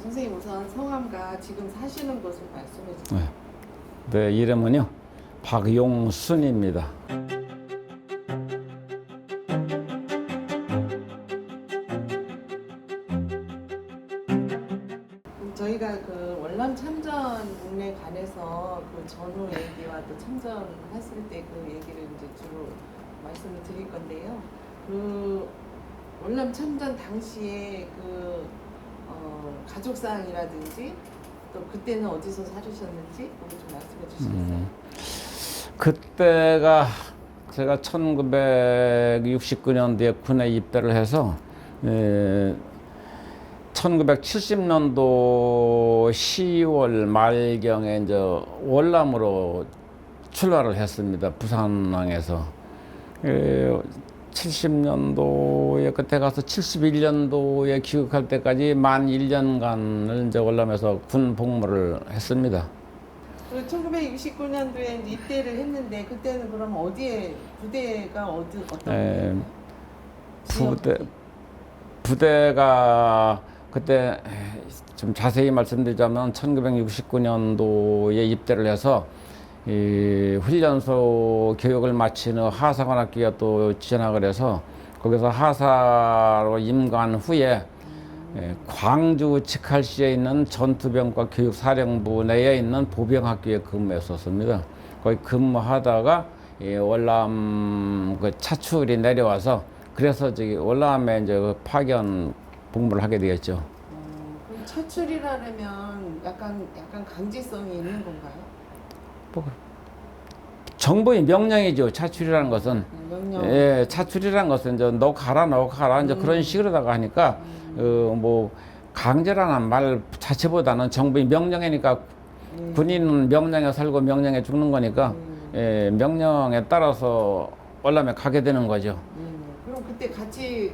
선생님 우선 성함과 지금 사시는 곳을 말씀해 주세요. 네, 이름은요 박용순입니다. 저희가 그 월남 참전에 관해서 그 전후 얘기와 또 참전했을 때 그 얘기를 이제 주로 말씀을 드릴 건데요. 그 월남 참전 당시에 그 가족사항이라든지 또 그때는 어디서 살으셨는지 그거 좀 말씀해 주시겠어요? 그때가 제가 1969년도에 군에 입대를 해서 1970년도 10월 말경에 이제 월남으로 출발을 했습니다. 부산항에서 70년도에 그때 가서 71년도에 귀국할 때까지 만 1년간을 이제 월남에서 군 복무를 했습니다. 1969년도에 입대를 했는데 그때는 그럼 어디에 부대가 어떤 부대예요? 부대가 그때 좀 자세히 말씀드리자면 1969년도에 입대를 해서 이 훈련소 교육을 마친 후 하사관학교에 또 진학을 해서 거기서 하사로 임관 후에 광주 직할시에 있는 전투병과 교육사령부 내에 있는 보병학교에 근무했었습니다. 거기 근무하다가 월남 그 차출이 내려와서 그래서 저기 월남에 이제 그 파견 복무를 하게 되었죠. 그럼 차출이라면 약간 강제성이 있는 건가요? 뭐 정부의 명령이죠. 차출이라는 것은. 명령. 예, 차출이라는 것은 이제 너 가라 이제 그런 식으로다가 하니까 뭐 강제라는 말 자체보다는 정부의 명령이니까 군인은 명령에 살고 명령에 죽는 거니까 예, 명령에 따라서 월남에 가게 되는 거죠. 그럼 그때 같이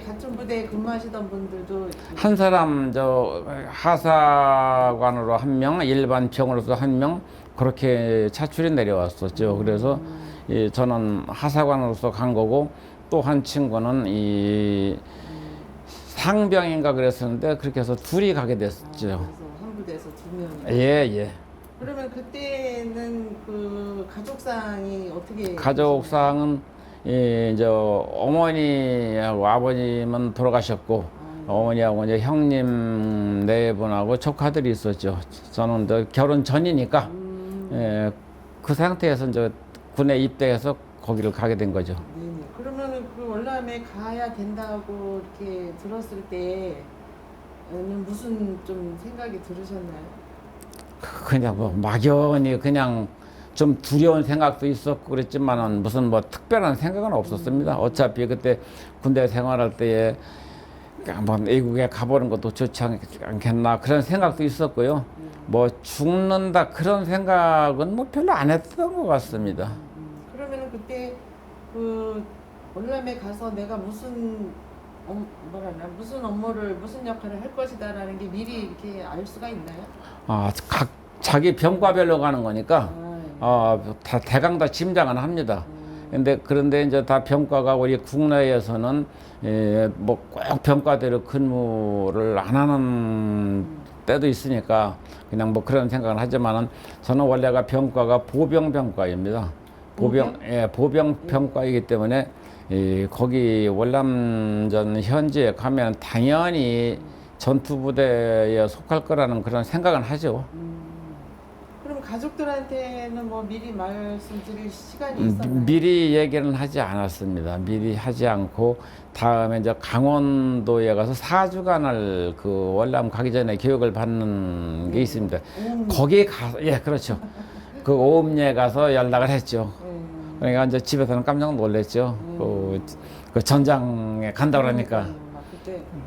같은 부대에 근무하시던 분들도 한 사람 저 하사관으로 한 명, 일반 병으로서 한 명 그렇게 차출이 내려왔었죠. 그래서 저는 하사관으로서 간 거고 또 한 친구는 이 상병인가 그랬었는데 그렇게 해서 둘이 가게 됐죠. 그래서 한 부대에서 두 명. 예. 그러면 그때는 그 가족상이 어떻게? 가족상은 이제 어머니하고 아버님은 돌아가셨고 어머니하고 이제 형님 네 분하고 조카들이 있었죠. 저는 이제 결혼 전이니까 그 상태에서 이제 군에 입대해서 거기를 가게 된 거죠. 네네. 그러면 그 월남에 가야 된다고 이렇게 들었을 때는 무슨 좀 생각이 들으셨나요? 그냥 뭐 막연히 그냥 좀 두려운 생각도 있었고 그랬지만은 무슨 뭐 특별한 생각은 없었습니다. 어차피 그때 군대 생활할 때에 한번 외국에 가보는 것도 좋지 않겠나 그런 생각도 있었고요. 뭐 죽는다 그런 생각은 뭐 별로 안 했던 것 같습니다. 그러면은 그때 그 월남에 가서 내가 무슨 무슨 업무를 무슨 역할을 할 것이다라는 게 미리 이렇게 알 수가 있나요? 각 자기 병과별로 가는 거니까 다 대강 다 짐작은 합니다. 그런데 이제 다 병과가 우리 국내에서는 뭐 꼭 병과대로 근무를 안 하는 때도 있으니까 그냥 뭐 그런 생각을 하지만은 저는 원래가 병과가 보병병과입니다. 보병병과이기 때문에 거기 월남전 현지에 가면 당연히 전투부대에 속할 거라는 그런 생각은 하죠. 그럼 가족들한테는 뭐 미리 말씀드릴 시간이 있었나요? 미리 얘기는 하지 않았습니다. 미리 하지 않고 다음에 이제 강원도에 가서 4주간을 그 월남 가기 전에 교육을 받는 게 있습니다. 거기 가서 그렇죠. 그 오음리에 가서 연락을 했죠. 그러니까 이제 집에서는 깜짝 놀랐죠. 그 전장에 간다고 그러니까.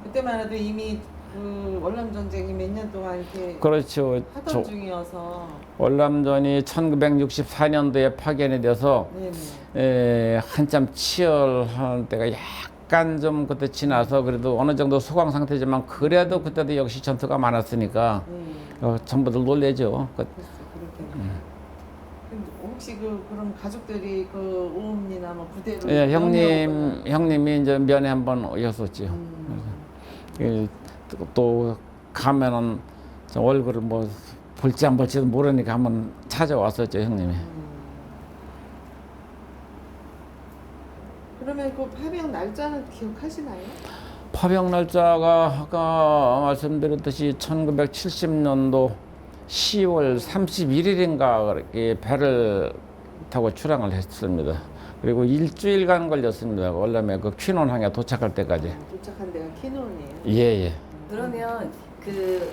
그때만 해도 이미 그 월남 전쟁이 몇 년 동안 이렇게 그렇죠. 하던 중이어서 월남전이 1964년도에 파견이 돼서 한참 치열할 때가 약간 좀 그때 지나서 그래도 어느 정도 소강 상태지만 그래도 그때도 역시 전투가 많았으니까 전부들 놀래죠. 혹시 그럼 가족들이 그 오음리나 뭐 부대로 형님이 이제 면회 한번 오셨었죠. 또 가면은 저 얼굴을 뭐 볼지 안 볼지도 모르니까 한번 찾아왔었죠, 형님이. 그러면 그 파병 날짜는 기억하시나요? 파병 날짜가 아까 말씀드렸듯이 1970년도 10월 31일인가 그렇게 배를 타고 출항을 했습니다. 그리고 일주일간 걸렸습니다. 원래면 그 퀴논항에 도착할 때까지. 도착한 데가 키논이에요. 예. 그러면 그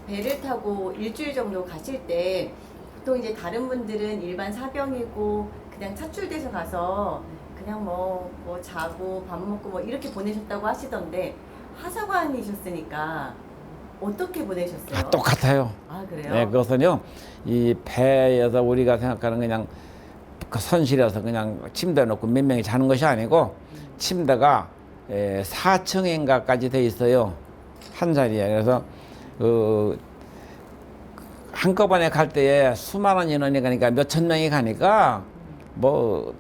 배를 타고 일주일 정도 가실 때 보통 이제 다른 분들은 일반 사병이고 그냥 차출돼서 가서 그냥 뭐 자고 밥 먹고 뭐 이렇게 보내셨다고 하시던데 하사관이셨으니까 어떻게 보내셨어요? 아, 똑같아요. 아, 그래요? 네, 그것은요, 이 배에서 우리가 생각하는 그냥 그 선실에서 그냥 침대 놓고 몇 명이 자는 것이 아니고 침대가 4층인가까지 돼 있어요. 한 자리에. 그래서 한꺼번에 갈 때에 수많은 인원이 가니까 몇천 명이 가니까 뭐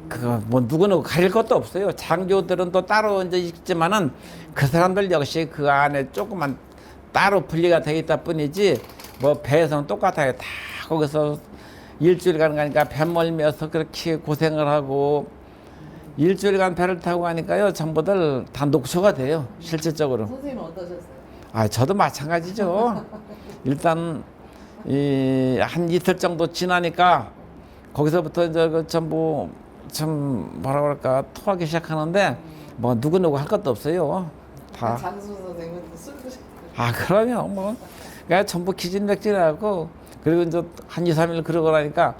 누구누구 가릴 것도 없어요. 장교들은 또 따로 이제 있지만은 그 사람들 역시 그 안에 조금만 따로 분리가 되어 있다 뿐이지 뭐 배에서는 똑같아요. 다 거기서 일주일간 가니까 배 멀면서 그렇게 고생을 하고 일주일간 배를 타고 가니까요. 전부들 다 녹초가 돼요. 실질적으로. 선생님은 어떠셨어요? 아, 저도 마찬가지죠. 일단 한 이틀 정도 지나니까 거기서부터 이제 그 전부 좀 뭐라 그럴까 토하기 시작하는데 뭐 누구누구 할 것도 없어요. 다. 장수 선생님은 술 드셨어요? 아, 그러면 뭐 그냥 전부 기진맥진하고 그리고 이제 한 2, 3일 그러고 나니까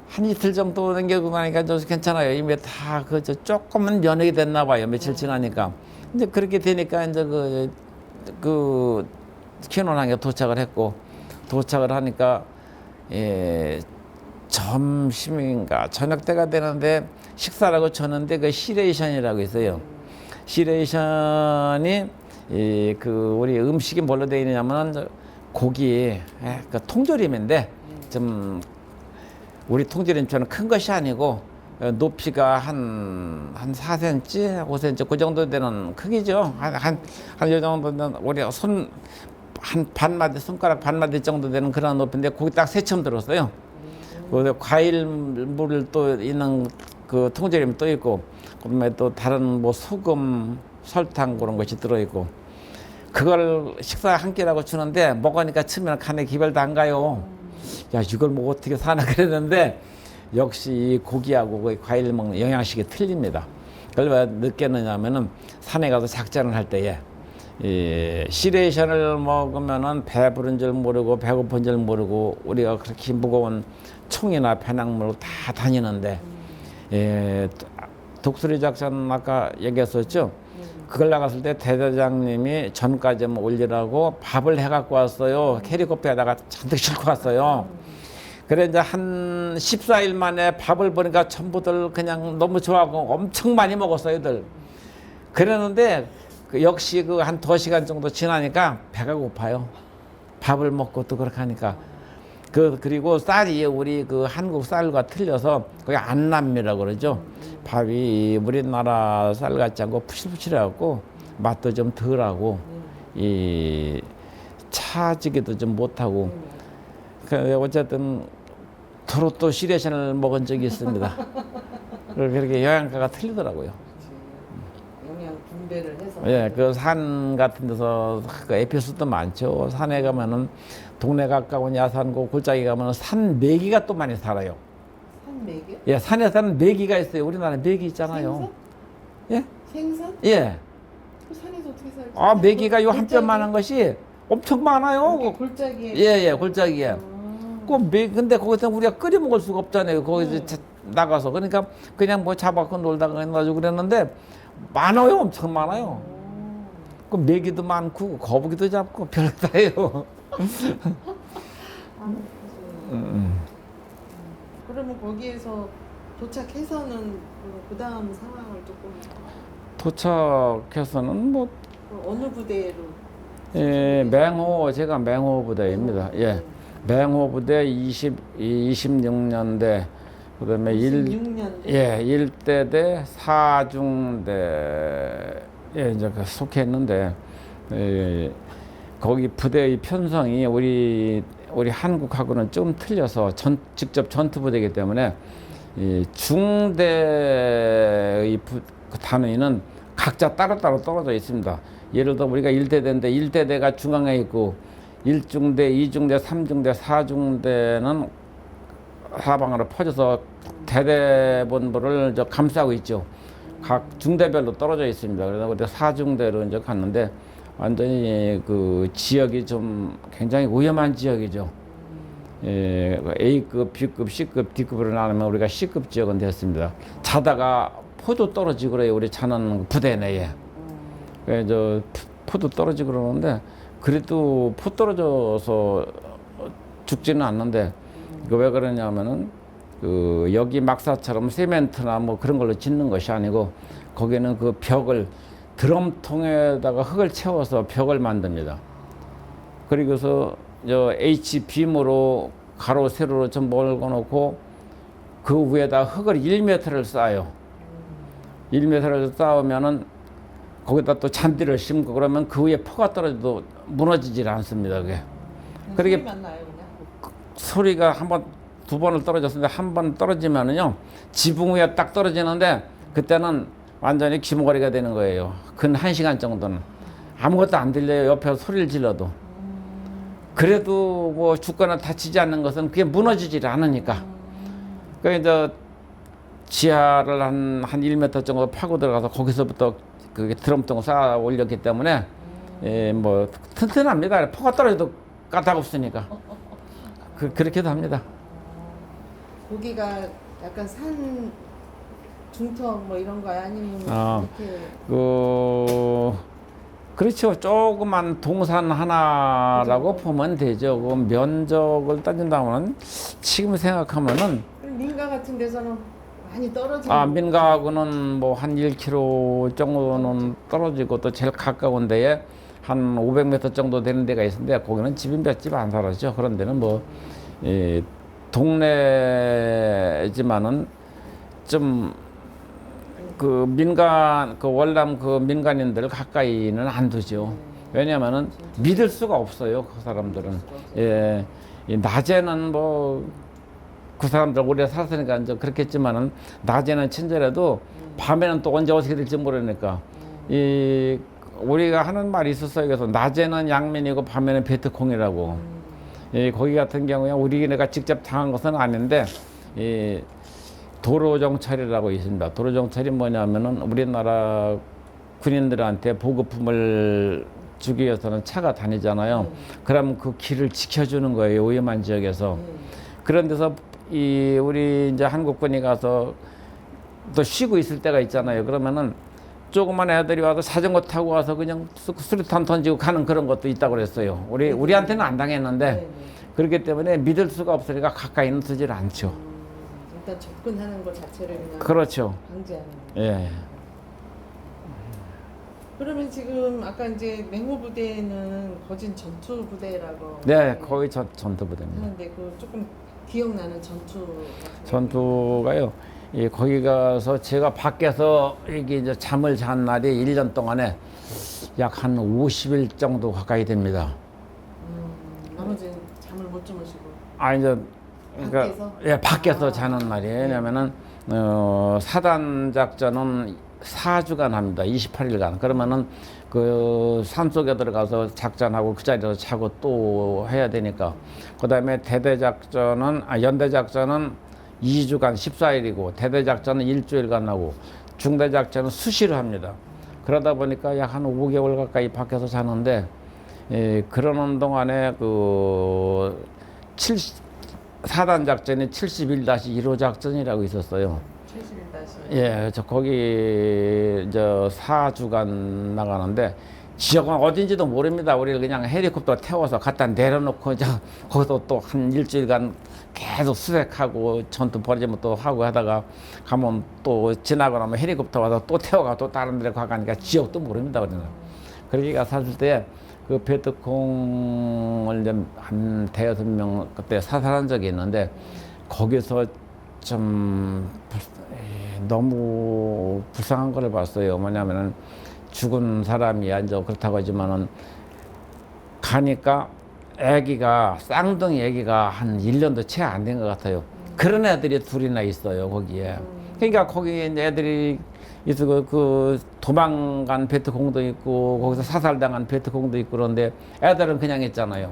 한 이틀 정도 남겨고 나니까 좀 괜찮아요. 이미 다 조금은 면역이 됐나 봐요. 며칠 지나니까. 이제 그렇게 되니까 이제 그 퀴논항에 도착을 했고 도착을 하니까 점심인가 저녁 때가 되는데 식사라고 쳤는데 그 시레이션이라고 있어요. 시레이션이 우리 음식이 뭘로 되어 있느냐면은 고기 그 통조림인데 좀 우리 통조림처럼 큰 것이 아니고 높이가 한 4cm, 5cm 그 정도 되는 크기죠. 한요 정도는 우리 한 반마디 손가락 반마디 정도 되는 그런 높이인데 거기 딱 새첨 들었어요. 그 과일물을 또 있는 그 통조림이 또 있고 그다음에 또 다른 뭐 소금, 설탕 그런 것이 들어 있고 그걸 식사 한 끼라고 주는데 먹으니까 처음에는 간에 기별도 안 가요. 야, 이걸 뭐 어떻게 사나 그랬는데 역시 이 고기하고 그 과일 먹는 영양식이 틀립니다. 그걸 왜 느꼈느냐면은 산에 가서 작전을 할 때에 시레이션을 먹으면은 배부른 줄 모르고 배고픈 줄 모르고 우리가 그렇게 무거운 총이나 배낭물 다 다니는데 독수리 작전 아까 얘기했었죠. 그걸 나갔을 때 대대장님이 전까지 올리라고 밥을 해갖고 왔어요. 캐리코프에다가 잔뜩 싣고 왔어요. 그래 이제 한 14일 만에 밥을 보니까 전부들 그냥 너무 좋아하고 엄청 많이 먹었어요, 들. 그랬는데 역시 한 2시간 정도 지나니까 배가 고파요. 밥을 먹고 또 그렇게 하니까. 그리고 쌀이 우리 한국 쌀과 틀려서 거기 안남이라고 그러죠. 밥이 우리나라 쌀 같지 않고 푸실푸실해갖고 맛도 좀 덜하고 차지기도 좀 못하고 어쨌든 도로 또 시레션을 먹은 적이 있습니다. 그렇게 영양가가 틀리더라고요. 영양 분배를 해서. 예, 그 산 같은 데서 그 에피소드도 많죠. 산에 가면은 동네 가까운 야산고 골짜기 가면은 산 메기가 또 많이 살아요. 산 메기요? 예, 산에 사는 메기가 있어요. 우리나라에 메기 있잖아요. 생선? 예? 생선? 예. 그 산에서 어떻게 살지? 아, 메기가 요 한 뼘만한 것이 엄청 많아요. 골짜기에. 예, 골짜기에. 근데 거기서 우리가 끓여 먹을 수가 없잖아요. 거기서 나가서. 그러니까 그냥 뭐 잡아서 놀다가 해가지고 그랬는데 많아요. 엄청 많아요. 그 메기도 많고 거북이도 잡고 별다예요. 그러면 거기에서 도착해서는 그 다음 상황을 조금 도착해서는 뭐 어느 부대로? 제가 맹호 부대입니다. 예. 맹호 부대 26년대 그다음에 26년대. 1대대 4중대에 이제 속해 있는데 거기 부대의 편성이 우리 한국하고는 좀 틀려서 직접 전투 부대이기 때문에 이 중대의 그 단위는 각자 따로따로 떨어져 있습니다. 예를 들어 우리가 1대대인데 1대대가 중앙에 있고 1중대, 2중대, 3중대, 4중대는 사방으로 퍼져서 대대본부를 감싸고 있죠. 각 중대별로 떨어져 있습니다. 그래서 그때 4중대로 이제 갔는데 완전히 그 지역이 좀 굉장히 위험한 지역이죠. 예, A급, B급, C급, D급으로 나누면 우리가 C급 지역은 됐습니다. 자다가 포도 떨어지고 그래요. 우리 자는 부대 내에. 그래서 포도 떨어지고 그러는데 그래도 포 떨어져서 죽지는 않는데 그 왜 그러냐면은 그 여기 막사처럼 세멘트나 뭐 그런 걸로 짓는 것이 아니고 거기는 그 벽을 드럼통에다가 흙을 채워서 벽을 만듭니다. 그리고서 H빔으로 가로 세로로 좀 몰고 놓고 그 위에다 흙을 1m를 쌓아요. 1m를 쌓으면은 거기다 또 잔디를 심고 그러면 그 위에 포가 떨어져도 무너지질 않습니다. 그게. 그러게 소리만 나요, 그냥. 소리가 한 번, 두 번을 떨어졌는데 한 번 떨어지면은요 지붕 위에 딱 떨어지는데 그때는 완전히 귀머거리가 되는 거예요. 근 1시간 정도는 아무것도 안 들려요. 옆에서 소리를 질러도. 그래도 뭐 죽거나 다치지 않는 것은 그게 무너지질 않으니까. 그러니까 이제 지하를 한 1m 정도 파고 들어가서 거기서부터 그게 드럼통 쌓아 올렸기 때문에 예, 뭐 튼튼합니다. 포가 떨어져도 까닭없으니까. 그렇게도 합니다. 거기가 약간 산 중턱 뭐 이런 거야 아니면 이렇게 그렇죠. 조그만 동산 하나라고 그죠. 보면 되죠. 그 면적을 따진다면 지금 생각하면은 민가 같은 데서는 많이 떨어지는 민가하고는 뭐 한 1km 정도는 떨어지고 또 제일 가까운 데에 한 500m 정도 되는 데가 있는데 거기는 집이 몇 집 안 살았죠. 그런 데는 뭐 동네지만은 좀 그 민간 그 월남 그 민간인들 가까이는 안 두죠. 왜냐면은 믿을 수가 없어요. 그 사람들은. 예. 이 낮에는 뭐 그 사람들 오래 살았으니까 이제 그렇겠지만은 낮에는 친절해도 밤에는 또 언제 어떻게 될지 모르니까 이 우리가 하는 말이 있었어요. 그래서 낮에는 양면이고 밤에는 베트콩이라고. 거기 같은 경우에 우리네가 직접 당한 것은 아닌데 이 도로정찰이라고 있습니다. 도로정찰이 뭐냐면은 우리나라 군인들한테 보급품을 주기 위해서는 차가 다니잖아요. 그러면 그 길을 지켜주는 거예요. 위험한 지역에서. 그런 데서 우리 이제 한국군이 가서 또 쉬고 있을 때가 있잖아요. 그러면은 조그만 애들이 와서 자전거 타고 와서 그냥 수류탄 던지고 가는 그런 것도 있다고 그랬어요. 우리한테는 안 당했는데 그렇기 때문에 믿을 수가 없으니까 가까이는 두질 않죠. 일단 접근하는 것 자체를 그냥 그렇죠. 방지하는 거. 예. 그러면 지금 아까 이제 맹호부대는 거진 전투부대라고 네, 거의 전투부대입니다. 하는데 그 조금 기억나는 전투 전투가요. 거기 가서 제가 밖에서 이게 이제 잠을 잔 날이 1년 동안에 약 한 50일 정도 가까이 됩니다. 나머지는 잠을 못 주무시고 이제 그러니까 밖에서? 예, 밖에서 자는 날이에요. 왜냐면은 사단 작전은 4주간 합니다. 28일간. 그러면은 그 산속에 들어가서 작전하고 그 자리에서 자고 또 해야 되니까. 그다음에 대대 작전은 연대 작전은 2주간 14일이고 대대 작전은 일주일간 하고 중대 작전은 수시로 합니다. 그러다 보니까 약 한 5개월 가까이 밖에서 자는데 그러는 동안에 그 4단 작전이 71-1호 작전이라고 있었어요. 70일 예, 저 거기 저 4주간 나가는데 지역은 어딘지도 모릅니다. 우리를 그냥 헬리콥터 태워서 갖다 내려놓고 거기서 또 한 일주일간 계속 수색하고 전투 벌이면 또 하고 하다가 가면 또 지나고 나면 헬리콥터 와서 또 태워가 또 다른 데로 가가니까 지역도 모릅니다. 우리는. 그러니까 사실 때 그 베트콩을 이제 한 대여섯 명 그때 사살한 적이 있는데 거기서 좀 너무 불쌍한 걸 봤어요. 뭐냐면은 죽은 사람이 이제 그렇다고 하지만은 가니까 애기가 쌍둥이 애기가 한 1년도 채 안 된 것 같아요. 그런 애들이 둘이나 있어요 거기에. 그러니까 거기 이제 애들이 있어 그 도망간 베트콩도 있고 거기서 사살당한 베트콩도 있고 그런데 애들은 그냥 있잖아요.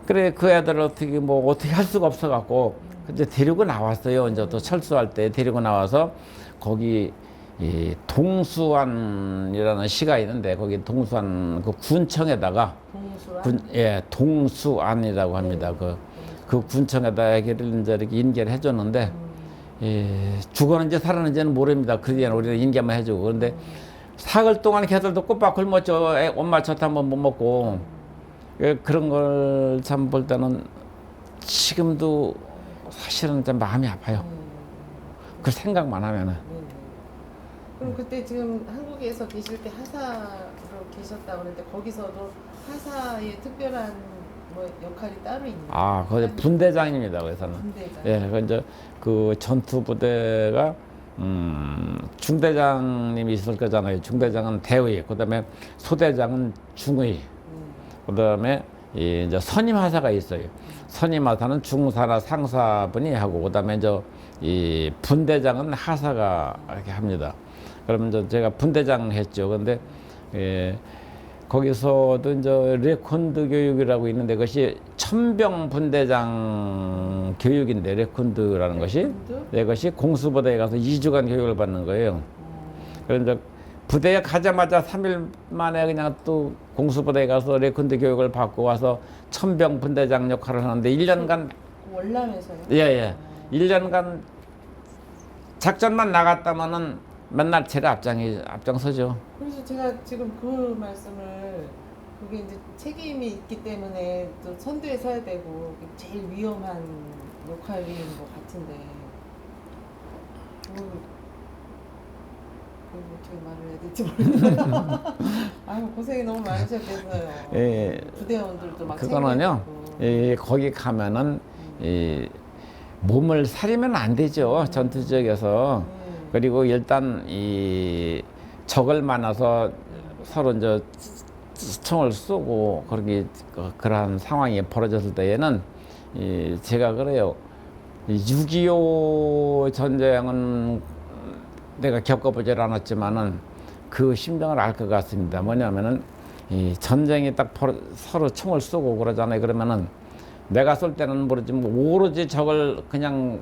그래 그 애들을 어떻게 할 수가 없어 갖고 이제 데리고 나왔어요. 이제 또 철수할 때 데리고 나와서 거기 이 동수안이라는 시가 있는데 거기 동수안 그 군청에다가 동수안이라고 합니다. 그 군청에다 애기를 이제 이렇게 인계를 해줬는데 죽었는지 살았는지는 모릅니다. 그 뒤에는 우리는 인계만 해주고 그런데 사흘 동안 걔들도 꼬박 굶었죠. 엄마 젖 한번 못 먹고 그런 걸 참 볼 때는 지금도 사실은 좀 마음이 아파요. 그 생각만 하면은. 그럼 그때 지금 한국에서 계실 때 하사로 계셨다고 그러는데 거기서도 하사의 특별한 뭐 역할이 따로 있나요? 아, 거기 분대장입니다. 거기서는. 분대장. 예, 그 이제 그 전투 부대가 중대장님이 있을 거잖아요. 중대장은 대위, 그다음에 소대장은 중위, 그다음에 이제 선임 하사가 있어요. 선임 하사는 중사나 상사분이 하고, 그다음에 이 분대장은 하사가 이렇게 합니다. 그러면 제가 분대장 했죠. 근데 거기서도 이제 레콘드 교육이라고 있는데 그것이 천병 분대장 교육인데 레콘드라는 것이 그것이 공수부대에 가서 2주간 교육을 받는 거예요. 그래서 부대에 가자마자 3일 만에 그냥 또 공수부대에 가서 레콘드 교육을 받고 와서 천병 분대장 역할을 하는데 1년간 월남에서요? 예. 1년간 작전만 나갔다면은 맨날 제가 앞장서죠. 그래서 제가 지금 그 말씀을 그게 이제 책임이 있기 때문에 또 선두에 서야 되고 제일 위험한 역할인 것 같은데 어떻게 말을 해야 될지 모르겠어요. 아유 고생이 너무 많으셨겠어요. 예. 부대원들도 막 그거는요. 거기 가면은 몸을 사리면 안 되죠. 전투 지역에서. 그리고 일단 이 적을 만나서 서로 이제 총을 쏘고 그러한 상황이 벌어졌을 때에는 제가 그래요. 6.25 전쟁은 내가 겪어보질 않았지만은 그 심정을 알 것 같습니다. 뭐냐면은 이 전쟁이 딱 서로 총을 쏘고 그러잖아요. 그러면은 내가 쏠 때는 모르지만 오로지 적을 그냥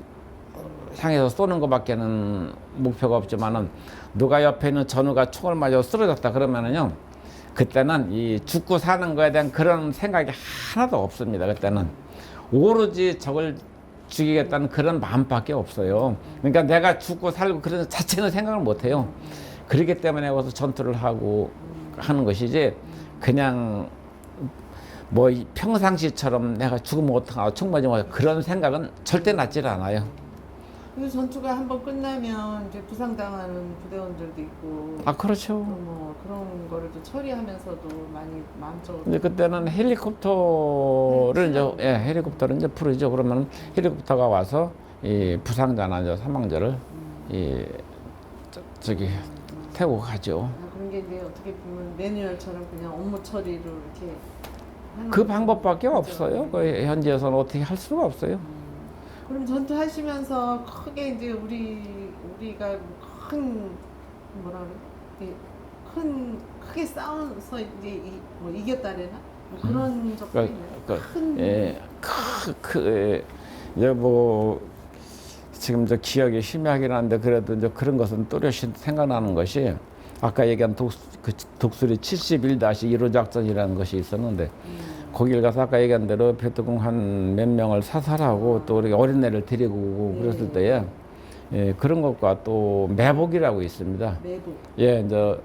향해서 쏘는 것밖에는 목표가 없지만은 누가 옆에 있는 전우가 총을 맞아 쓰러졌다 그러면은요 그때는 이 죽고 사는 거에 대한 그런 생각이 하나도 없습니다. 그때는 오로지 적을 죽이겠다는 그런 마음밖에 없어요. 그러니까 내가 죽고 살고 그런 자체는 생각을 못 해요. 그렇기 때문에 와서 전투를 하고 하는 것이지 그냥 뭐 평상시처럼 내가 죽으면 어떡하고 총 맞으면 그런 생각은 절대 났질 않아요. 그래서 전투가 한번 끝나면 이제 부상당하는 부대원들도 있고. 아 그렇죠. 뭐 그런 거를 또 처리하면서도 많이 마음적으로. 근데 그때는 헬리콥터를 헬리콥터를 이제 부르죠. 그러면 헬리콥터가 와서 이 부상자나 이제 사망자를 저기 태우고 가죠. 아, 그런 게 이제 어떻게 보면 매뉴얼처럼 그냥 업무 처리로 이렇게. 하는 그 거죠. 방법밖에 그죠? 없어요. 그 현지에서는 어떻게 할 수가 없어요. 그럼 전투하시면서 크게 이제 우리가 큰 뭐라 그래? 크게 싸워서 이제 뭐 이겼다래나 뭐 그런 적도 있나요? 이제 뭐 지금 저 기억이 희미하긴 한데 그래도 이제 그런 것은 또렷이 생각나는 것이 아까 얘기한 독수리 71-1호 작전이라는 것이 있었는데 거길 가서 아까 얘기한 대로 베트콩 한 몇 명을 사살하고 또 우리 어린애를 데리고 오고 그랬을 때에 그런 것과 또 매복이라고 있습니다. 매복. 이제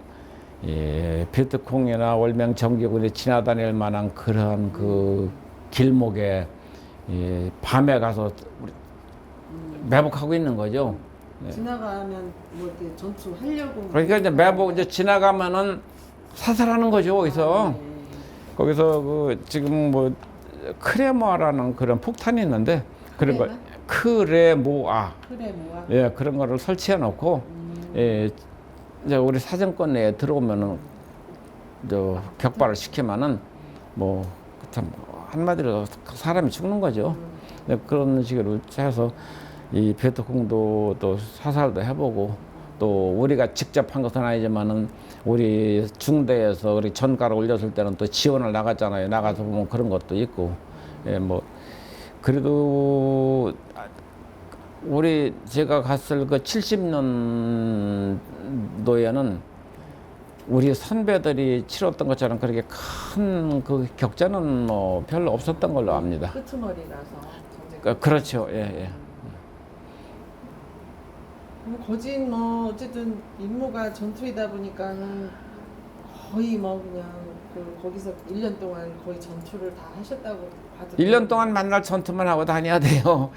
베트콩이나 월명 정기군이 지나다닐 만한 그러한 그 길목에 밤에 가서 매복하고 있는 거죠. 지나가면 뭐 이렇게 전투하려고. 그러니까 이제 매복 이제 지나가면은 사살하는 거죠 거기서. 거기서 그 지금 뭐 크레모아라는 그런 폭탄이 있는데 그런 거 크레모아? 크레모아 그런 거를 설치해 놓고 이제 우리 사정권 내에 들어오면은 저 격발을 시키면은 뭐 참 한마디로 사람이 죽는 거죠. 네, 그런 식으로 해서 이 베트콩도 또 사살도 해보고 또 우리가 직접 한 것은 아니지만은 우리 중대에서 우리 전가를 올렸을 때는 또 지원을 나갔잖아요. 나가서 보면 그런 것도 있고, 예, 뭐 그래도 우리 제가 갔을 그 70년도에는 우리 선배들이 치렀던 것처럼 그렇게 큰 그 격차는 뭐 별로 없었던 걸로 압니다. 끄트머리라서 전쟁. 그렇죠. 예, 예. 거진 뭐 어쨌든 임무가 전투이다 보니까는 거의 뭐 그냥 그 거기서 1년 동안 거의 전투를 다 하셨다고 봐도 1년 동안 만날 전투만 하고 다녀야 돼요.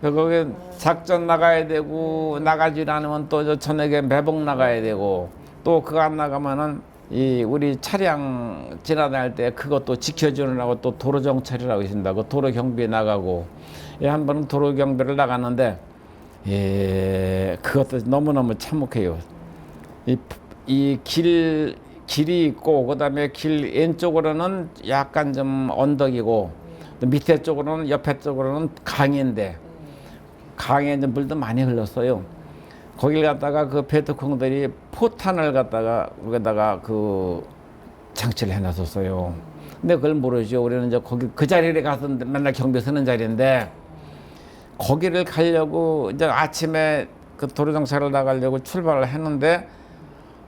거기 작전 나가야 되고 나가지 않으면 또 저 저녁에 매복 나가야 되고 또 그거 안 나가면은 이 우리 차량 지나다닐 때 그것도 지켜주느라고 또 도로 정찰이라고 있습니다. 도로 경비에 나가고 예, 한 번은 도로 경비를 나갔는데 예, 그것도 너무너무 참혹해요. 길이 있고 그다음에 길 왼쪽으로는 약간 좀 언덕이고 밑에 쪽으로는 옆에 쪽으로는 강인데 강에 이제 물도 많이 흘렀어요. 거길 갖다가 그 베트콩들이 포탄을 갖다가 거기다가 그 장치를 해놨었어요. 근데 그걸 모르죠. 우리는 이제 거기 그 자리에 가서 맨날 경비 서는 자리인데 거기를 가려고 이제 아침에 그 도로 정찰을 나가려고 출발을 했는데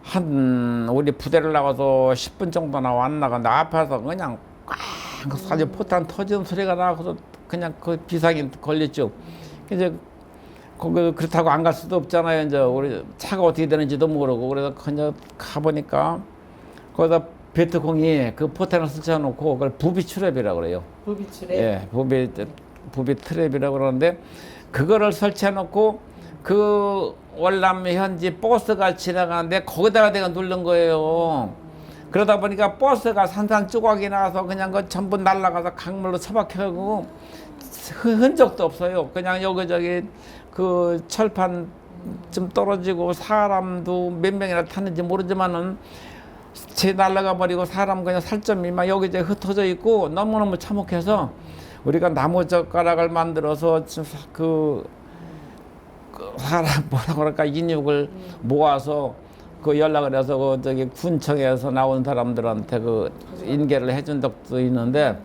한 우리 부대를 나가서 10분 정도 안 나갔는데 앞에서 그냥 꽝 아주 포탄 터지는 소리가 나고서 그냥 그 비상이 걸렸죠. 이제 거기 그렇다고 안 갈 수도 없잖아요. 이제 우리 차가 어떻게 되는지도 모르고 그래서 그냥 가보니까 거기다 베트콩이 그 포탄을 설치해놓고 그걸 부비 트랩이라고 그래요. 부비 트랩. 예, 부비 트랩이라고 그러는데 그거를 설치해놓고 그 월남 현지 버스가 지나가는데 거기다가 내가 누른 거예요. 그러다 보니까 버스가 산산조각이 나서 그냥 그 전부 날아가서 강물로 처박혀가고 흔적도 없어요. 그냥 여기저기 그 철판 좀 떨어지고 사람도 몇 명이나 탔는지 모르지만은 제 날아가 버리고 사람 그냥 살점이 막 여기저기 흩어져 있고 너무너무 참혹해서 우리가 나무 젓가락을 만들어서 그 사람 뭐라 그럴까 인육을 모아서 그 연락을 해서 그 저기 군청에서 나온 사람들한테 그 인계를 해준 적도 있는데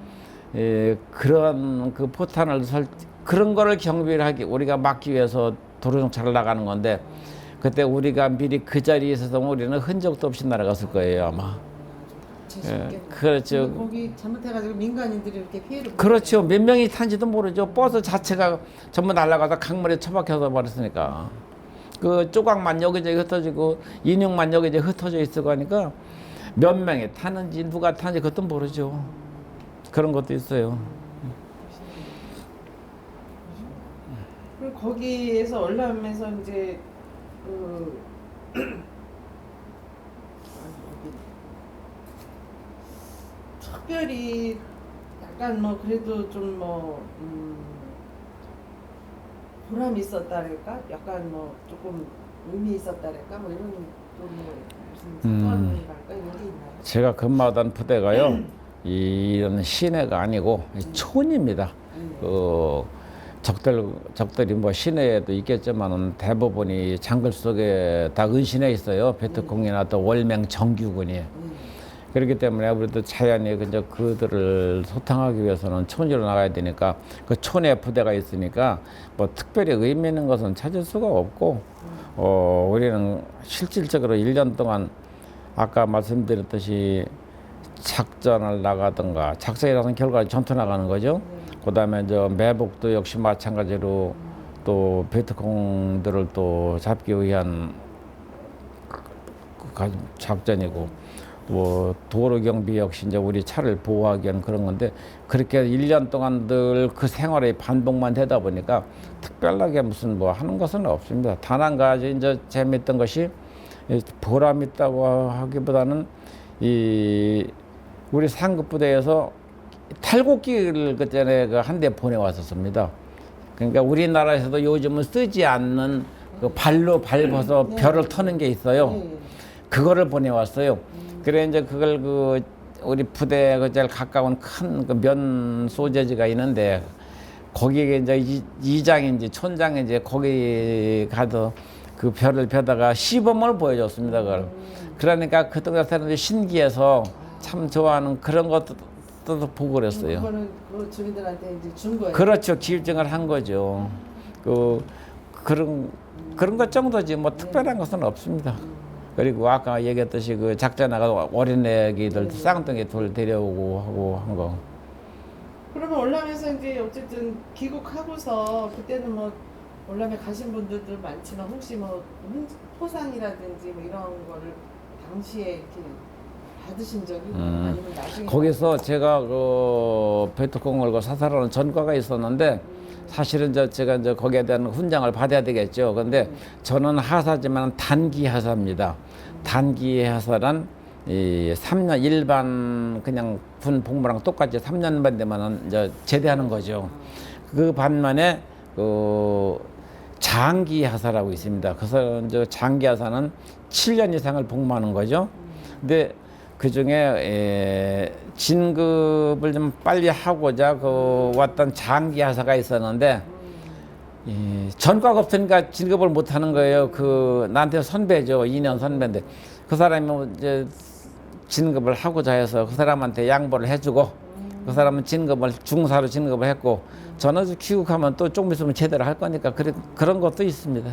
예, 그런 그 포탄을 그런 거를 경비를 하기 우리가 막기 위해서 도로 정찰을 나가는 건데 그때 우리가 미리 그 자리에 있어서 우리는 흔적도 없이 날아갔을 거예요 아마. 예, 그렇죠. 거기 잘못해가지고 민간인들이 이렇게 피해를 그렇죠. 몇 명이 탄지도 모르죠. 버스 자체가 전부 날아가서 강물에 처박혀서 버렸으니까. 그 조각만 여기저기 흩어지고 인육만 여기저기 흩어져 있고 하니까 몇 명이 타는지 누가 타는지 그것도 모르죠. 그런 것도 있어요. 그리고 거기에서 올라오면서 이제 그 특별히 약간 뭐 그래도 좀 뭐 보람이 있었다랄까? 약간 뭐 조금 의미 있었다랄까? 뭐 이런 뭐 무슨 특권이랄까 이런 게 있나요? 제가 근무하던 부대가요. 이런 시내가 아니고 촌입니다. 그 적들이 뭐 시내에도 있겠지만은 대부분이 장글 속에 다 은신해 있어요. 베트콩이나 또 월맹 정규군이. 그렇기 때문에 우리도 자연히 이제 그들을 소탕하기 위해서는 촌으로 나가야 되니까 그 촌에 부대가 있으니까 뭐 특별히 의미 있는 것은 찾을 수가 없고 우리는 실질적으로 1년 동안 아까 말씀드렸듯이 작전을 나가든가 작전이라는 결과는 전투 나가는 거죠. 그다음에 저 매복도 역시 마찬가지로 또 베트콩들을 또 잡기 위한 작전이고 뭐 도로 경비 역시 이제 우리 차를 보호하기 위한 그런 건데 그렇게 1년 동안 늘 그 생활의 반복만 되다 보니까 특별하게 무슨 뭐 하는 것은 없습니다. 단 한 가지 이제 재밌던 것이 보람 있다고 하기보다는 이 우리 상급 부대에서 탈곡기를 그전에 그 한 대 보내왔었습니다. 그러니까 우리나라에서도 요즘은 쓰지 않는 그 발로 밟아서 네. 별을 터는 게 있어요. 네. 그거를 보내왔어요. 그래 이제 그걸 그 우리 부대 그 제일 가까운 큰 그 면 소재지가 있는데 거기에 이제 이장인지 촌장인지 거기 가서 그 별을 펴다가 시범을 보여줬습니다. 그걸. 그러니까 그 동네 사람들이 신기해서 참 좋아하는 그런 것도 보고 그랬어요. 그거는 그 주민들한테 이제 준 거예요. 그렇죠. 기입증을 한 거죠. 그런 것 정도지 뭐 특별한 것은 없습니다. 그리고 아까 얘기했듯이 그 작전 나가 어린애기들 쌍둥이 돌 데려오고 하고 한 거. 그러면 월남에서 이제 어쨌든 귀국하고서 그때는 뭐 월남에 가신 분들도 많지만 혹시 뭐 포상이라든지 뭐 이런 거를 당시에 이렇게 받으신 적이 아니면 나중에 거기서 제가 그 베트콩 걸고 사살하는 전과가 있었는데 사실은 제가 이제 거기에 대한 훈장을 받아야 되겠죠. 근데 저는 하사지만 단기 하사입니다. 단기 하사란 이 3년 일반 그냥 군 복무랑 똑같이 3년만 되면은 이제 제대하는 거죠. 그 반면에 그 장기 하사라고 있습니다. 그래서 이제 장기 하사는 7년 이상을 복무하는 거죠. 근데 그 중에 진급을 좀 빨리 하고자 그 왔던 장기 하사가 있었는데 전과가 없으니까 진급을 못 하는 거예요. 그 나한테 선배죠. 2년 선배인데 그 사람이 이제 진급을 하고자 해서 그 사람한테 양보를 해주고 그 사람은 진급을 중사로 진급을 했고 저는 귀국하면 또 조금 있으면 제대로 할 거니까 그런 것도 있습니다.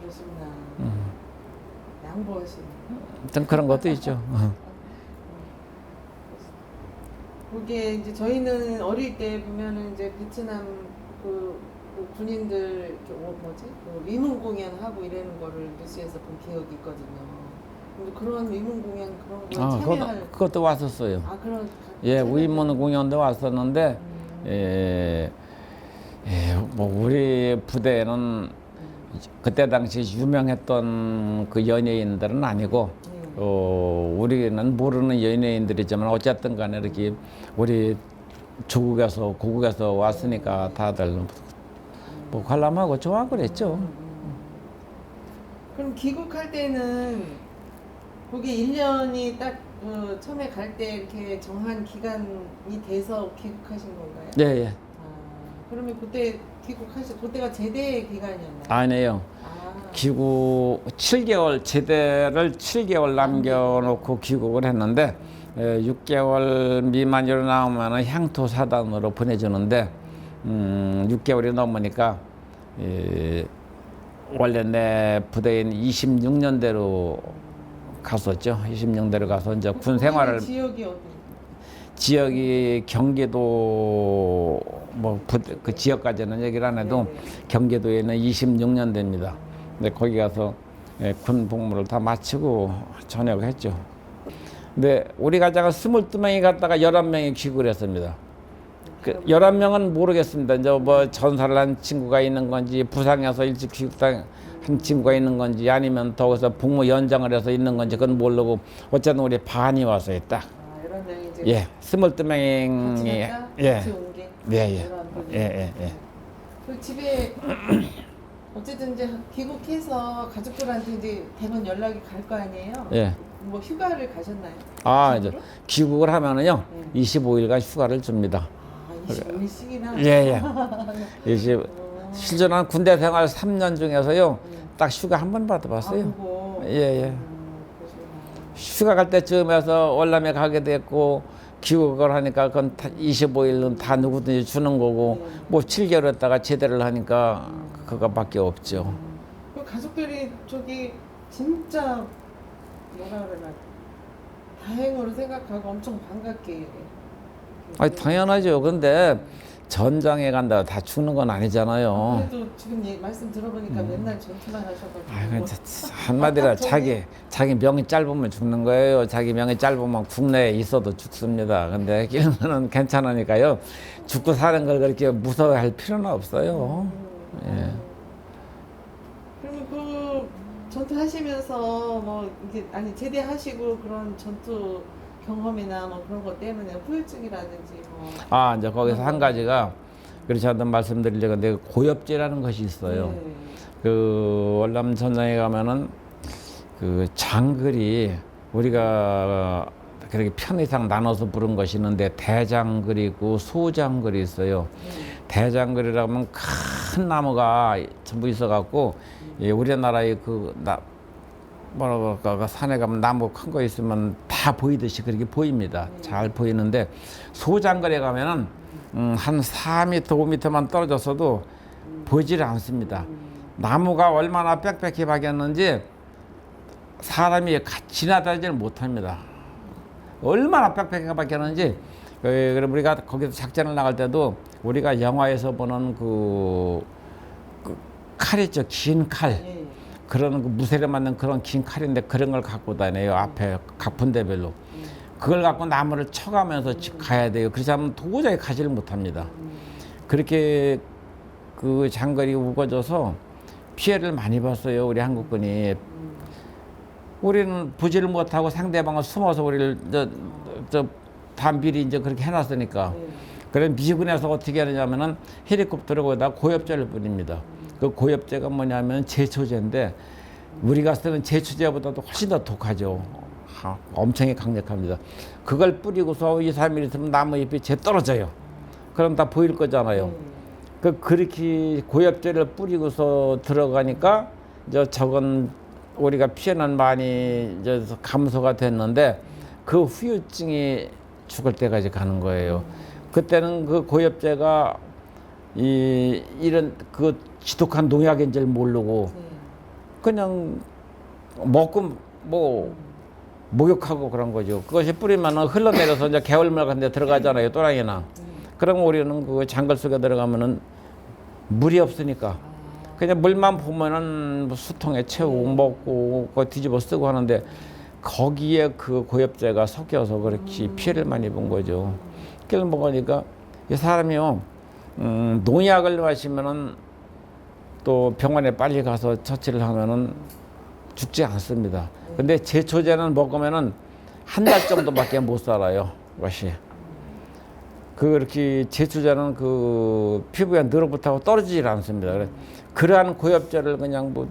그러시구나. 양보하시네. 좀 그런 것도 있죠. 그게 이제 저희는 어릴 때 보면은 이제 베트남 그 군인들 뭐지 그 위문 공연하고 이러는 거를 뉴스에서 본 기억이 있거든요. 근데 그런 위문 공연 그런 거 참여할 그것도 왔었어요. 그런 예, 위문 공연도 왔었는데 뭐 우리 부대에는 그때 당시 유명했던 그 연예인들은 아니고 우리는 모르는 연예인들이지만 어쨌든 간에 이렇게 우리 조국에서 고국에서 왔으니까 다들 뭐 관람하고 좋아하고 그랬죠. 그럼 귀국할 때는 거기 1년이 딱 처음에 갈 때 이렇게 정한 기간이 돼서 귀국하신 건가요? 예, 예. 그러면 그때 그때가 제대 기간이었나요? 아니에요. 귀국 7개월 제대를 7개월 남겨놓고 귀국을 했는데 6개월 미만으로 나오면 향토 사단으로 보내주는데 6개월이 넘으니까 원래 내 부대인 26년대로 갔었죠. 26년대로 가서 이제 군 생활을 지역이 어디? 지역이 경기도 뭐 그 지역까지는 얘기를 안 해도 경기도에는 26년대입니다. 근데 거기 가서 군 복무를 다 마치고 전역을 했죠. 근데 우리 가자가 22명이 갔다가 11명이 귀국을 했습니다. 그 11명은 모르겠습니다. 이제 뭐 전사를 한 친구가 있는 건지 부상해서 일찍 귀국한 친구가 있는 건지 아니면 더워서 복무 연장을 해서 있는 건지 그건 모르고 어쨌든 우리 반이 왔어요. 딱. 11명이 이제 예, 22명이 같이 온 게. 예. 그 집에 어쨌든 이제 귀국해서 가족들한테 이제 대번 연락이 갈 거 아니에요? 예. 뭐 휴가를 가셨나요? 이제 귀국을 하면은요 25일간 휴가를 줍니다. 25일씩이나? 예. 20 실전한 군대 생활 3년 중에서요 딱 휴가 한 번 받아봤어요. 예. 휴가 갈 때쯤에서 월남에 가게 됐고 귀국을 하니까 그건 25일은 다 누구든지 주는 거고 뭐 7개월 했다가 제대를 하니까 그거밖에 없죠. 그 가족들이 저기 진짜 뭐라 그러나 다행으로 생각하고 엄청 반갑게. 아니 당연하죠. 근데 전장에 간다 다 죽는 건 아니잖아요. 그래도 지금 말씀 들어보니까 맨날 전투만 하셔가지고. 한마디로 자기 명이 짧으면 죽는 거예요. 자기 명이 짧으면 국내에 있어도 죽습니다. 근데 기름은 괜찮으니까요. 죽고 사는 걸 그렇게 무서워할 필요는 없어요. 예. 그러면 그 전투 하시면서 뭐 이게 제대하시고 그런 전투 경험이나 뭐 그런 것 때문에 후유증이라든지 뭐. 이제 거기서 한 가지가 그렇지 않든 말씀드리려고 하는데 고엽제라는 것이 있어요. 그 월남 전장에 가면은 그 장글이 우리가 그렇게 편의상 나눠서 부른 것이 있는데 대장글이고 소장글이 있어요. 대장글이라 하면 큰 나무가 전부 있어갖고 예, 우리나라의 뭐라고 할까 산에 가면 나무 큰 거 있으면 다 보이듯이 그렇게 보입니다. 잘 보이는데 소장글에 가면은 한 4m, 5m만 떨어졌어도 보이질 않습니다. 나무가 얼마나 빽빽히 박였는지 사람이 지나다니지를 못합니다. 얼마나 빽빽하게 박혔는지. 그럼 우리가 거기서 작전을 나갈 때도 우리가 영화에서 보는 그 칼 있죠, 긴 칼. 예. 그런 그 무쇠를 맞는 그런 긴 칼인데 그런 걸 갖고 다녀요. 앞에 각 분대별로. 그걸 갖고 나무를 쳐가면서 가야 돼요. 그렇지 않으면 도저히 가지를 못합니다. 그렇게 그 장거리 우거져서 피해를 많이 봤어요. 우리 한국군이. 우리는 부지를 못하고 상대방을 숨어서 우리를 다 미리 이제 그렇게 해놨으니까. 그래서 미군에서 어떻게 하느냐면은 헬리콥터로 거기다 고엽제를 뿌립니다. 그 고엽제가 뭐냐면 제초제인데 우리가 쓰는 제초제보다도 훨씬 더 독하죠. 엄청 강력합니다. 그걸 뿌리고서 2, 3일 있으면 나무 잎이 재 떨어져요. 그럼 다 보일 거잖아요. 그렇게 고엽제를 뿌리고서 들어가니까 이제 저건 우리가 피해는 많이 이제 감소가 됐는데 그 후유증이 죽을 때까지 가는 거예요. 그때는 그 고엽제가 이런 그 지독한 농약인 줄 모르고 그냥 먹고 뭐 목욕하고 그런 거죠. 그것이 뿌리면은 흘러내려서 이제 개울물 같은 데 들어가잖아요. 또랑이나. 그러면 우리는 그 장글 속에 들어가면은 물이 없으니까 그냥 물만 보면은 수통에 채우고 먹고 그거 뒤집어 쓰고 하는데 거기에 그 고엽제가 섞여서 그렇게 피해를 많이 본 거죠. 그걸 먹으니까 이 사람이요, 농약을 마시면은 또 병원에 빨리 가서 처치를 하면은 죽지 않습니다. 근데 제초제는 먹으면은 한 달 정도밖에 못 살아요. 것이. 그렇게 제초제는 그 피부에 늘어붙하고 떨어지질 않습니다. 그러한 고엽제를 그냥 뭐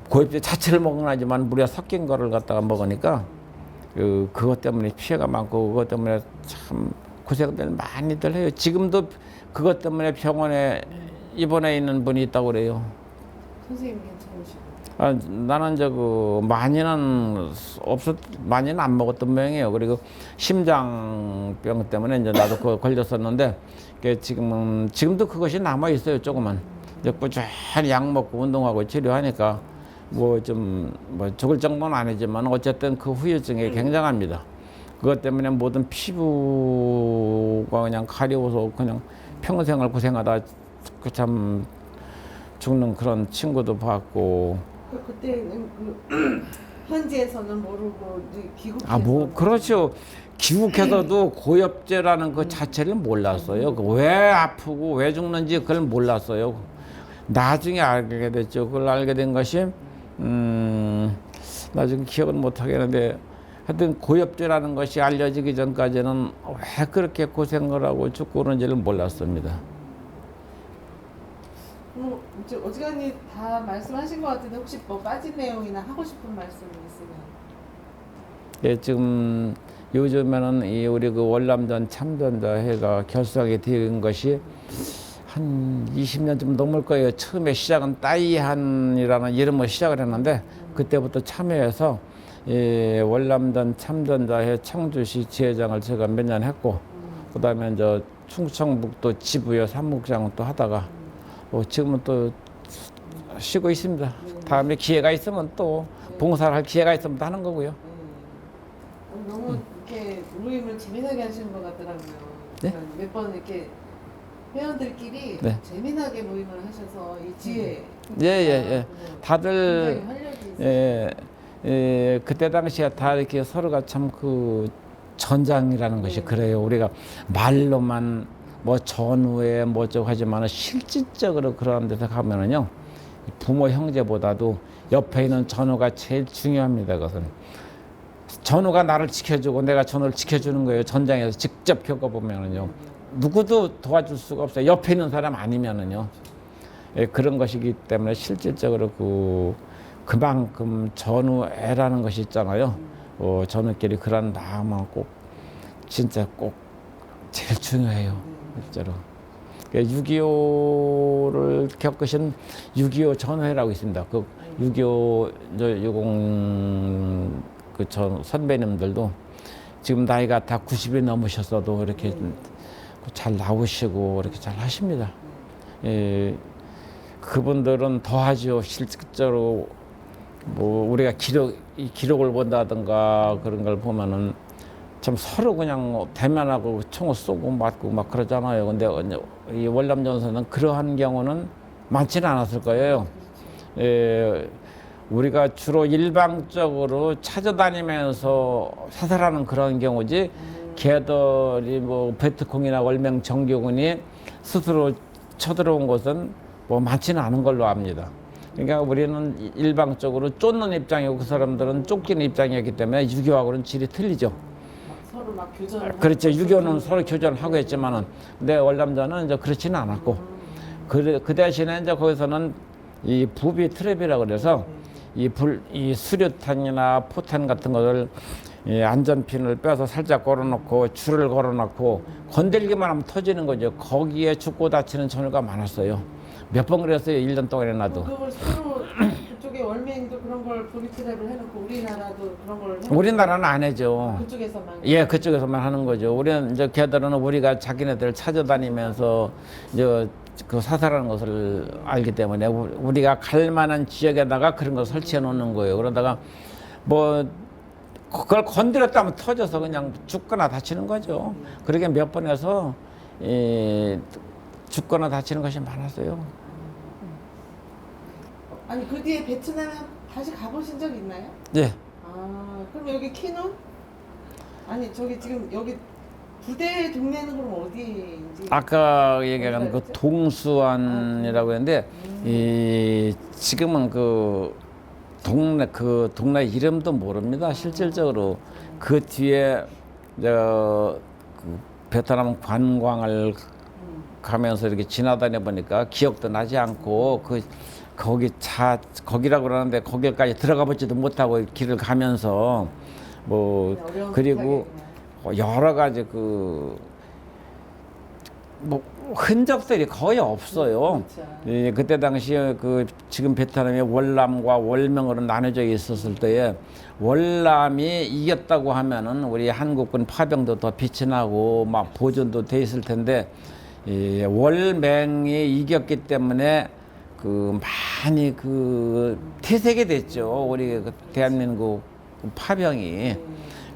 고엽제 자체를 먹은 하지만 물에 섞인 거를 갖다가 먹으니까 그것 때문에 피해가 많고 그것 때문에 참 고생들 많이들 해요. 지금도 그것 때문에 병원에 입원해 있는 분이 있다고 그래요. 선생님 괜찮으시고. 나는 많이는 안 먹었던 병이에요. 그리고 심장병 때문에 이제 나도 그거 걸렸었는데 지금도 그것이 남아 있어요. 조금만. 이제 꾸준히 약 먹고 운동하고 치료하니까 뭐 죽을 정도는 아니지만 어쨌든 그 후유증이 굉장합니다. 그것 때문에 모든 피부가 그냥 가려워서 그냥 평생을 고생하다 참 죽는 그런 친구도 봤고. 그때는 현지에서는 모르고 귀국해서. 그렇죠. 귀국해서도 고엽제라는 그 자체를 몰랐어요. 왜 아프고 왜 죽는지 그걸 몰랐어요. 나중에 알게 됐죠. 그걸 알게 된 것이 나중에 기억은 못 하겠는데 하여튼 고엽제라는 것이 알려지기 전까지는 왜 그렇게 고생을 하고 죽고 그런지를 몰랐습니다. 이제 어지간히 다 말씀하신 것 같은데 혹시 뭐 빠진 내용이나 하고 싶은 말씀이 있으면? 예, 지금 요즘에는 우리 그 월남전 참전자회가 결성이 된 것이 한 20년 좀 넘을 거예요. 처음에 시작은 따이한이라는 이름으로 시작을 했는데 그때부터 참여해서 월남전 참전자회 청주시 지회장을 제가 몇 년 했고 그다음에 이제 충청북도 지부의 사무국장을 또 하다가 지금은 또 쉬고 있습니다. 다음에 기회가 있으면 또 봉사를 할 기회가 있으면 또 하는 거고요. 너무 이렇게 모임을 재미나게 하시는 것 같더라고요. 네? 몇 번 이렇게 회원들끼리 네. 재미나게 모임을 하셔서 이 지혜. 예. 다들 굉장히 활력이 있어요. 그때 당시에 다 이렇게 서로가 참 그 전장이라는 것이 그래요. 우리가 말로만 뭐 전후에 뭐저고 하지만 실질적으로 그런 데서 가면은요 부모 형제보다도 옆에 있는 전우가 제일 중요합니다. 그것은 전우가 나를 지켜주고 내가 전우를 지켜주는 거예요. 전장에서 직접 겪어보면은요 누구도 도와줄 수가 없어요. 옆에 있는 사람 아니면은요 그런 것이기 때문에 실질적으로 그만큼 전우애라는 것이 있잖아요. 전우끼리 그런 마음은 꼭 진짜 꼭 제일 중요해요. 실제로. 6.25를 겪으신 6.25 전우회라고 있습니다. 그 6.25 60 그 전 선배님들도 지금 나이가 다 90이 넘으셨어도 이렇게 잘 나오시고 이렇게 잘 하십니다. 예, 그분들은 더 하죠. 실질적으로 뭐 우리가 기록을 본다든가 그런 걸 보면은 참 서로 그냥 대면하고 총을 쏘고 맞고 막 그러잖아요. 근데 이 월남전선은 그러한 경우는 많지는 않았을 거예요. 예, 우리가 주로 일방적으로 찾아다니면서 사살하는 그런 경우지, 걔들이 뭐 베트콩이나 월명 정규군이 스스로 쳐들어온 것은 뭐 많지는 않은 걸로 압니다. 그러니까 우리는 일방적으로 쫓는 입장이고 그 사람들은 쫓기는 입장이었기 때문에 6.25하고는 질이 틀리죠. 서로 막 교전을 그렇죠. 6.25는 서로 교전을 하고 했지만은, 근데 월남전은 이제 그렇지는 않았고, 그 대신에 이제 거기서는 이 부비 트랩이라고 그래서 이 수류탄이나 포탄 같은 것을 이 안전핀을 빼서 살짝 걸어놓고 줄을 걸어놓고 건들기만 하면 터지는 거죠. 거기에 죽고 다치는 전우가 많았어요. 몇 번 그랬어요. 1년 동안에 나도. 그걸 서로 그쪽에 월맹도 그런 걸 부비트랩을 해놓고 우리나라도 그런 걸 해놓고 우리나라는 안 해죠. 그쪽에서만 예, 그쪽에서만 하는 거죠. 우리는 이제 걔들은 우리가 자기네들 찾아다니면서 이제 그 사살하는 것을 알기 때문에 우리가 갈 만한 지역에다가 그런 걸 설치해 놓는 거예요. 그러다가 뭐 그걸 건드렸다면 터져서 그냥 죽거나 다치는 거죠. 그렇게 몇 번 해서 죽거나 다치는 것이 많았어요. 아니 그 뒤에 베트남에 다시 가보신 적 있나요? 예. 아 그럼 여기 키는? 아니 저기 지금 여기 부대 동네는 그럼 어디인지? 아까 얘기한 그 동수안이라고 했는데 지금은 그 동네 이름도 모릅니다. 실질적으로 그 뒤에 그 베트남 관광을 가면서 이렇게 지나다녀 보니까 기억도 나지 않고 거기라고 그러는데 거기까지 들어가 보지도 못하고 길을 가면서 뭐 그리고 여러 가지 뭐 흔적들이 거의 없어요. 예, 그때 당시에 지금 베트남이 월남과 월명으로 나눠져 있었을 때에 월남이 이겼다고 하면은 우리 한국군 파병도 더 빛이 나고 막 보존도 돼 있을 텐데 월맹이 이겼기 때문에 많이 퇴색이 됐죠. 우리 대한민국 파병이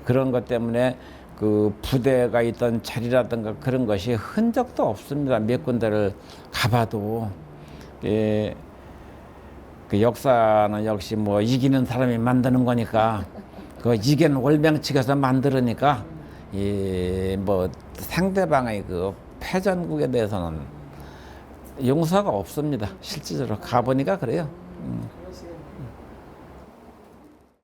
그런 것 때문에 부대가 있던 자리라든가 그런 것이 흔적도 없습니다. 몇 군데를 가봐도. 그 역사는 역시 뭐 이기는 사람이 만드는 거니까 이긴 월명 측에서 만들으니까 뭐 상대방의 패전국에 대해서는 용서가 없습니다. 실질적으로 가보니까 그래요.